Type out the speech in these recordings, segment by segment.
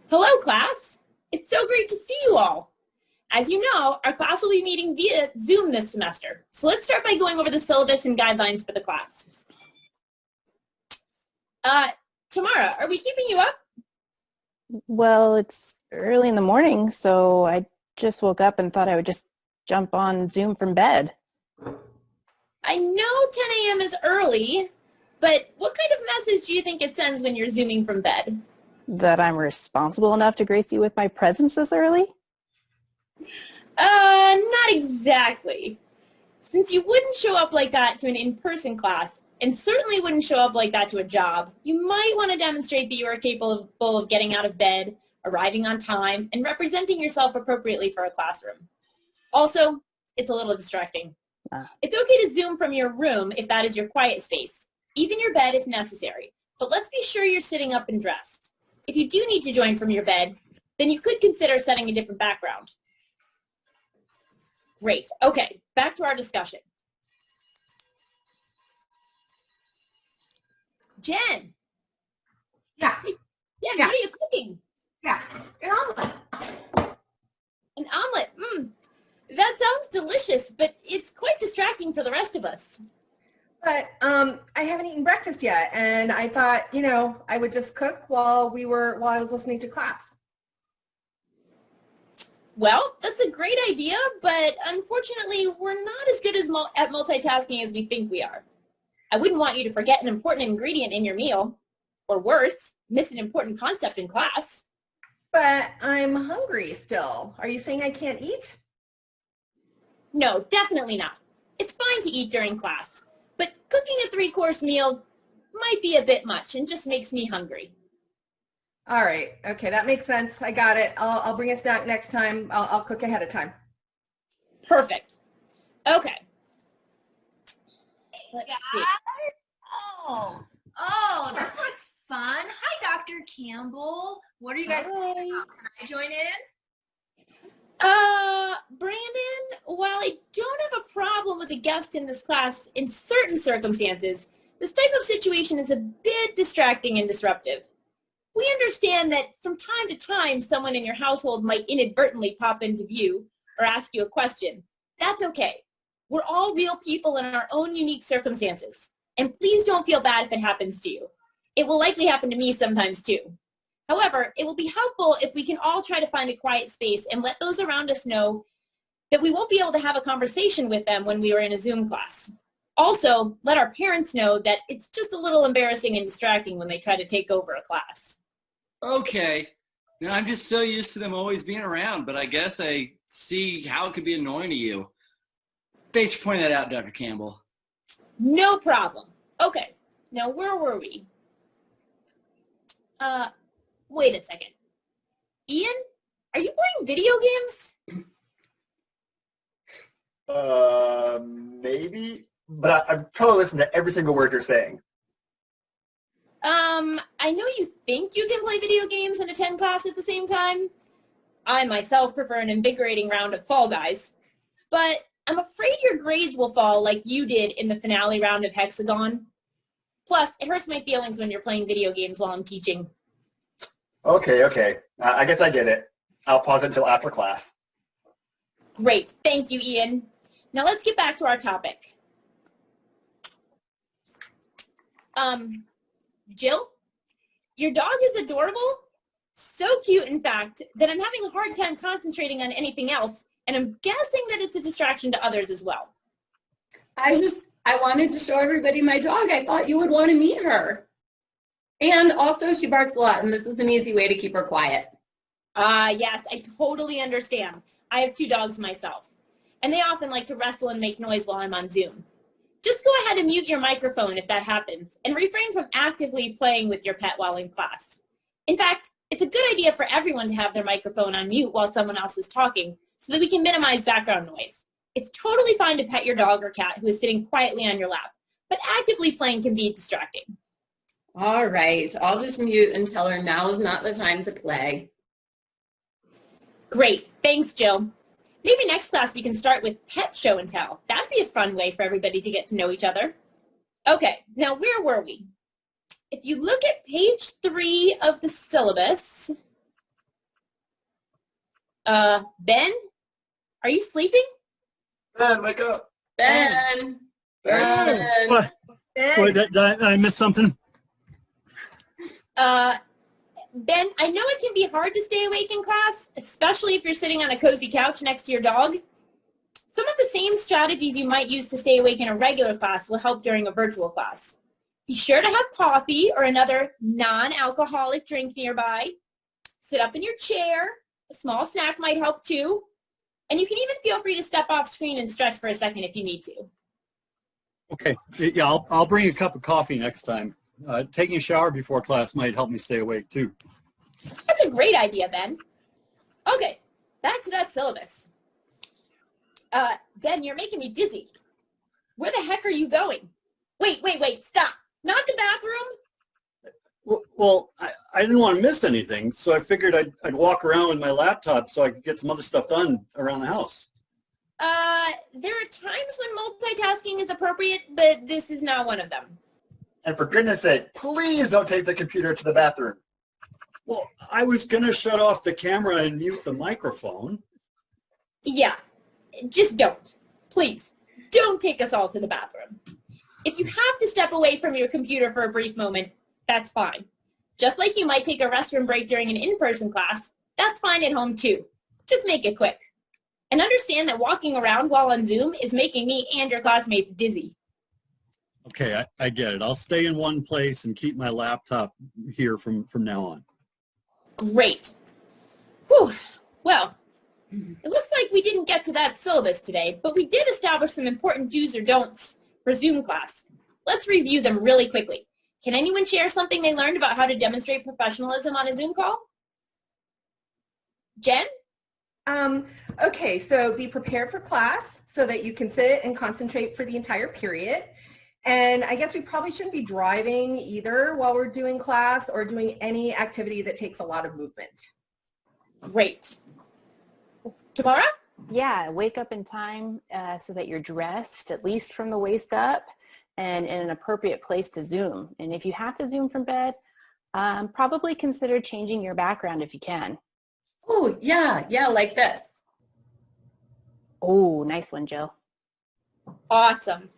Hello, class. It's so great to see you all. As you know, our class will be meeting via Zoom this semester. So let's start by going over the syllabus and guidelines for the class. Tamara, are we keeping you up? Well, it's early in the morning, so I just woke up and thought I would just jump on Zoom from bed. I know 10 a.m. is early, but what kind of message do you think it sends when you're Zooming from bed? That I'm responsible enough to grace you with my presence this early? Not exactly. Since you wouldn't show up like that to an in-person class, and certainly wouldn't show up like that to a job, you might want to demonstrate that you are capable of getting out of bed, arriving on time, and representing yourself appropriately for a classroom. Also, it's a little distracting. It's okay to Zoom from your room if that is your quiet space, even your bed if necessary, but let's be sure you're sitting up and dressed. If you do need to join from your bed, then you could consider setting a different background. Great. Okay, back to our discussion. Jen. Yeah. Yeah, what are you cooking? Yeah, an omelet. An omelet. That sounds delicious, but it's quite distracting for the rest of us. But I haven't eaten breakfast yet, and I thought, I would just cook while I was listening to class. Well, that's a great idea, but unfortunately, we're not as good at multitasking as we think we are. I wouldn't want you to forget an important ingredient in your meal, or worse, miss an important concept in class. But I'm hungry still. Are you saying I can't eat? No, definitely not. It's fine to eat during class, but cooking a 3-course meal might be a bit much and just makes me hungry. All right. Okay, that makes sense. I got it. I'll bring a snack next time. I'll cook ahead of time. Perfect. Okay. Let's see. Oh, this looks fun. Hi, Dr. Campbell. What are you guys talking about? Can I join in? Brandon, while I don't have a problem with a guest in this class in certain circumstances, this type of situation is a bit distracting and disruptive. We understand that from time to time, someone in your household might inadvertently pop into view or ask you a question. That's okay. We're all real people in our own unique circumstances. And please don't feel bad if it happens to you. It will likely happen to me sometimes too. However, it will be helpful if we can all try to find a quiet space and let those around us know that we won't be able to have a conversation with them when we are in a Zoom class. Also, let our parents know that it's just a little embarrassing and distracting when they try to take over a class. Okay. Now, I'm just so used to them always being around, but I guess I see how it could be annoying to you. Thanks for pointing that out, Dr. Campbell. No problem. Okay, now where were we? Wait a second. Ian, are you playing video games? Maybe, but I'm trying to listen to every single word you're saying. I know you think you can play video games and attend class at the same time. I myself prefer an invigorating round of Fall Guys, but I'm afraid your grades will fall like you did in the finale round of Hexagon. Plus, it hurts my feelings when you're playing video games while I'm teaching. Okay. I guess I get it. I'll pause it until after class. Great. Thank you, Ian. Now let's get back to our topic. Jill, your dog is adorable. So cute, in fact, that I'm having a hard time concentrating on anything else, and I'm guessing that it's a distraction to others as well. I wanted to show everybody my dog. I thought you would want to meet her. And also, she barks a lot, and this is an easy way to keep her quiet. Yes, I totally understand. I have 2 dogs myself, and they often like to wrestle and make noise while I'm on Zoom. Just go ahead and mute your microphone if that happens, and refrain from actively playing with your pet while in class. In fact, it's a good idea for everyone to have their microphone on mute while someone else is talking, so that we can minimize background noise. It's totally fine to pet your dog or cat who is sitting quietly on your lap, but actively playing can be distracting. All right, I'll just mute and tell her now is not the time to play. Great, thanks, Jill. Maybe next class we can start with pet show and tell. That'd be a fun way for everybody to get to know each other. Okay, now where were we? If you look at page 3 of the syllabus, Ben? Are you sleeping? Ben, wake up. Ben. Ben. What? Ben, Did I miss something? Ben, I know it can be hard to stay awake in class, especially if you're sitting on a cozy couch next to your dog. Some of the same strategies you might use to stay awake in a regular class will help during a virtual class. Be sure to have coffee or another non-alcoholic drink nearby. Sit up in your chair. A small snack might help too. And you can even feel free to step off screen and stretch for a second if you need to. Okay. Yeah, I'll bring a cup of coffee next time. Taking a shower before class might help me stay awake too. That's a great idea, Ben. Okay, back to that syllabus. Ben, you're making me dizzy. Where the heck are you going? Wait, stop. Not the bathroom? Well, I didn't want to miss anything, so I figured I'd walk around with my laptop so I could get some other stuff done around the house. There are times when multitasking is appropriate, but this is not one of them. And for goodness sake, please don't take the computer to the bathroom. Well, I was going to shut off the camera and mute the microphone. Yeah, just don't. Please, don't take us all to the bathroom. If you have to step away from your computer for a brief moment, that's fine. Just like you might take a restroom break during an in-person class, that's fine at home too. Just make it quick. And understand that walking around while on Zoom is making me and your classmates dizzy. Okay, I get it. I'll stay in one place and keep my laptop here from now on. Great. Whew. Well, it looks like we didn't get to that syllabus today, but we did establish some important do's or don'ts for Zoom class. Let's review them really quickly. Can anyone share something they learned about how to demonstrate professionalism on a Zoom call? Jen? Okay, so be prepared for class so that you can sit and concentrate for the entire period. And I guess we probably shouldn't be driving either while we're doing class or doing any activity that takes a lot of movement. Great. Tamara? Yeah, wake up in time so that you're dressed, at least from the waist up, and in an appropriate place to Zoom. And if you have to Zoom from bed, probably consider changing your background if you can. Oh, yeah, like this. Oh, nice one, Jill. Awesome.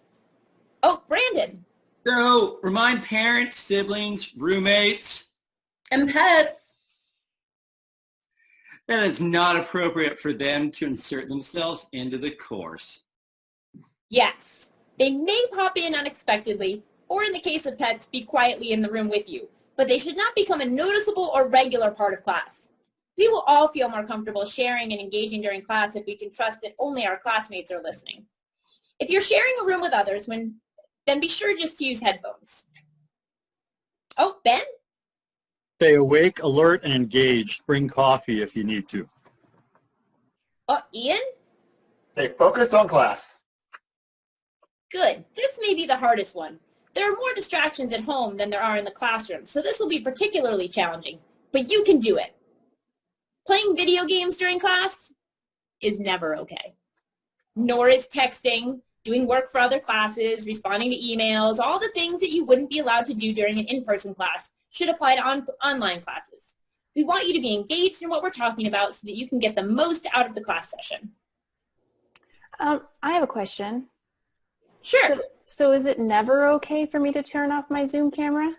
Oh, Brandon. So remind parents, siblings, roommates And pets. that it's not appropriate for them to insert themselves into the course. Yes, they may pop in unexpectedly, or in the case of pets, be quietly in the room with you, but they should not become a noticeable or regular part of class. We will all feel more comfortable sharing and engaging during class if we can trust that only our classmates are listening. If you're sharing a room with others, then be sure just to use headphones. Oh, Ben? Stay awake, alert, and engaged. Bring coffee if you need to. Oh, Ian? Stay focused on class. Good. This may be the hardest one. There are more distractions at home than there are in the classroom, so this will be particularly challenging, but you can do it. Playing video games during class is never okay. Nor is texting, doing work for other classes, responding to emails, all the things that you wouldn't be allowed to do during an in-person class should apply to online classes. We want you to be engaged in what we're talking about so that you can get the most out of the class session. I have a question. Sure. So is it never okay for me to turn off my Zoom camera?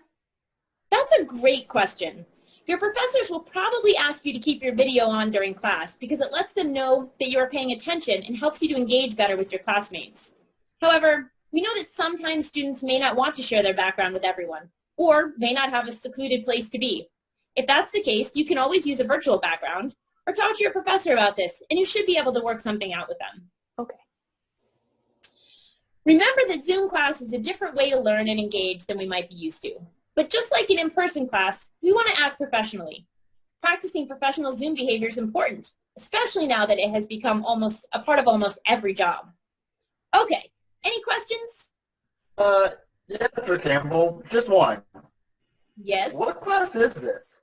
That's a great question. Your professors will probably ask you to keep your video on during class because it lets them know that you are paying attention and helps you to engage better with your classmates. However, we know that sometimes students may not want to share their background with everyone or may not have a secluded place to be. If that's the case, you can always use a virtual background or talk to your professor about this, and you should be able to work something out with them. Okay. Remember that Zoom class is a different way to learn and engage than we might be used to. But just like an in-person class, we want to act professionally. Practicing professional Zoom behavior is important, especially now that it has become almost a part of almost every job. Okay, any questions? Yeah, Dr. Campbell, just one. Yes? What class is this?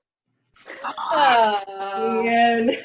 And